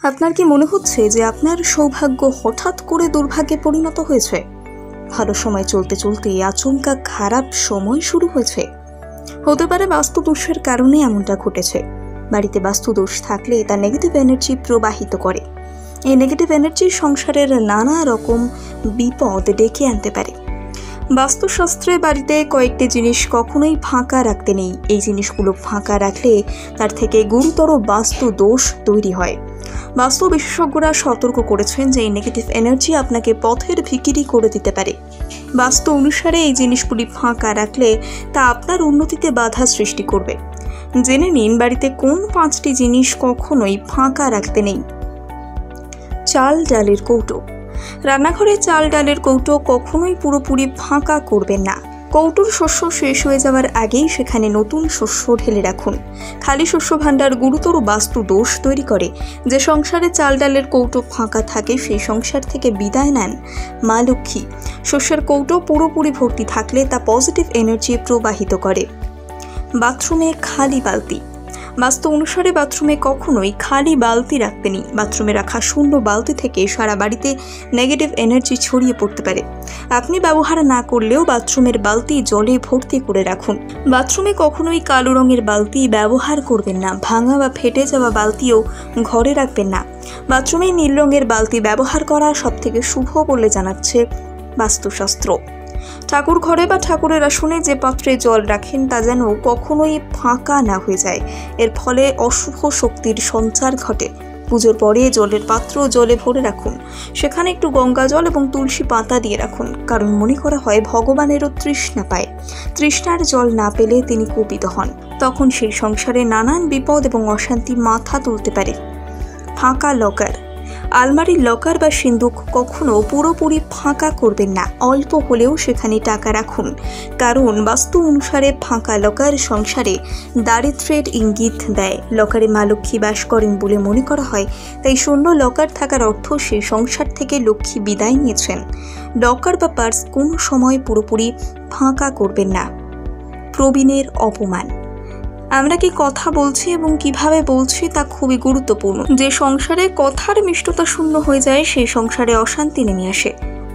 আপনার কি মনে হচ্ছে যে আপনার সৌভাগ্য হঠাৎ করে দুর্ভাগ্যে পরিণত হয়েছে? ভালো সময় চলতে চলতে আচমকা খারাপ সময় শুরু হয়েছে। হতে পারে বাস্তু দোষের কারণে এমনটা ঘটেছে। বাড়িতে বাস্তু দোষ থাকলে তা নেগেটিভ এনার্জি প্রবাহিত করে। এই নেগেটিভ এনার্জি সংসারের নানা রকম বিপদ ডেকে আনতে পারে। বাস্তুশাস্ত্রে বাড়িতে কয়েকটি জিনিস কখনোই ফাঁকা রাখতে নেই। এই জিনিসগুলো ফাঁকা রাখলে তার থেকে গুরুতর বাস্তু দোষ তৈরি হয়। বাস্তু বিশেষজ্ঞরা সতর্ক করেছেন যে এই নেগেটিভ এনার্জি আপনাকে পথের ভিখিরি করে দিতে পারে। বাস্তু অনুসারে এই জিনিসগুলি ফাঁকা রাখলে তা আপনার উন্নতিতে বাধা সৃষ্টি করবে। জেনে নিন বাড়িতে কোন 5টি জিনিস কখনোই ফাঁকা রাখতে নেই। চাল ডালের কৌটো। রান্নাঘরে চাল ডালের কৌটো কখনোই পুরোপুরি ফাঁকা করবেন না। কৌটোর শস্য শেষ হয়ে যাওয়ার আগেই সেখানে নতুন শস্য ঢেলে রাখুন। খালি শস্য ভাণ্ডার গুরুতর বাস্তু দোষ তৈরি করে। যে সংসারে চাল ডালের কৌটো ফাঁকা থাকে সেই সংসার থেকে বিদায় নেন মা লক্ষ্মী। শস্যের কৌটো পুরোপুরি ভর্তি থাকলে তা পজিটিভ এনার্জি প্রবাহিত করে। বাথরুমে খালি বালতি। বাস্তু অনুসারে বাথরুমে কখনোই খালি বালতি রাখতে নেই। বাথরুমে রাখা শূন্য বালতি থেকে সারা বাড়িতে নেগেটিভ এনার্জি ছড়িয়ে পড়তে পারে। আপনি ব্যবহার না করলেও বাথরুমের বালতি জলে ভর্তি করে রাখুন। বাথরুমে কখনোই কালো রঙের বালতি ব্যবহার করবেন না। ভাঙা বা ফেটে যাওয়া বালতিও ঘরে রাখবেন না। বাথরুমে নীল রঙের বালতি ব্যবহার করা সবথেকে শুভ বলে জানাচ্ছে বাস্তুশাস্ত্র। ঠাকুর ঘরে বা ঠাকুরের আসনে যে পাত্রে জল রাখেন তা যেন কখনোই ফাঁকা না হয়ে যায়। এর ফলে অশুভ শক্তির সঞ্চার ঘটে। পুজোর পরে জলের পাত্র জলে ভরে রাখুন। সেখানে একটু গঙ্গা জল এবং তুলসী পাতা দিয়ে রাখুন, কারণ মনে করা হয় ভগবানেরও তৃষ্ণা পায়। তৃষ্ণার জল না পেলে তিনি কুপিত হন। তখন সেই সংসারে নানান বিপদ এবং অশান্তি মাথা তুলতে পারে। ফাঁকা লকার। আলমারির লকার বা সিন্দুক কখনো পুরোপুরি ফাঁকা করবেন না। অল্প হলেও সেখানে টাকা রাখুন, কারণ বাস্তু অনুসারে ফাঁকা লকার সংসারে দারিদ্র্যের ইঙ্গিত দেয়। লকারে মা লক্ষ্মী বাস করেন বলে মনে করা হয়, তাই শূন্য লকার থাকার অর্থ সেই সংসার থেকে লক্ষ্মী বিদায় নিয়েছেন। লকার বা পার্স কোনো সময় পুরোপুরি ফাঁকা করবেন না। প্রবীণের অপমান। আমরা কি কথা বলছি এবং কিভাবে বলছি তা খুবই গুরুত্বপূর্ণ। যে সংসারে কথার মিষ্টতা শূন্য হয়ে যায় সেই সংসারে অশান্তি নেমে আসে।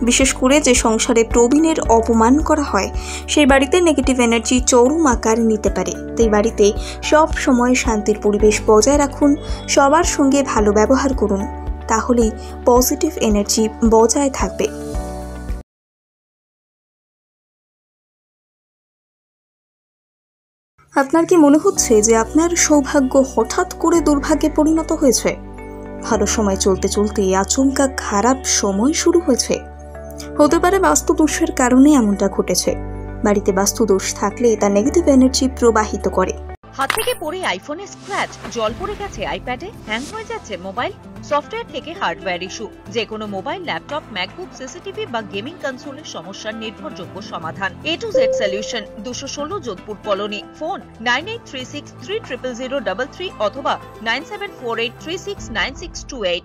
বিশেষ করে যে সংসারে প্রবীণের অপমান করা হয় সেই বাড়িতে নেগেটিভ এনার্জি চরম আকার নিতে পারে। তাই বাড়িতে সব সময় শান্তির পরিবেশ বজায় রাখুন। সবার সঙ্গে ভালো ব্যবহার করুন, তাহলেই পজিটিভ এনার্জি বজায় থাকবে। আপনার কি মনে হচ্ছে যে আপনার সৌভাগ্য হঠাৎ করে দুর্ভাগ্যে পরিণত হয়েছে? ভালো সময় চলতে চলতে আচমকা খারাপ সময় শুরু হয়েছে। হতে পারে বাস্তু দোষের কারণে এমনটা ঘটেছে। বাড়িতে বাস্তু দোষ থাকলে তা নেগেটিভ এনার্জি প্রবাহিত করে। হাত থেকে পড়ে আইফোনে স্ক্র্যাচ, জল পড়ে গেছে আইপ্যাডে, হ্যাং হয়ে যাচ্ছে মোবাইল, সফটওয়্যার থেকে হার্ডওয়্যার ইস্যু। যে কোনো মোবাইল, ল্যাপটপ, ম্যাকবুক, সিসিটিভি বা গেমিং কনসোলের সমস্যার নির্ভরযোগ্য সমাধান। A to Z solution, 216 Jodhpur colony. Phone 9836300033 অথবা 9748369628।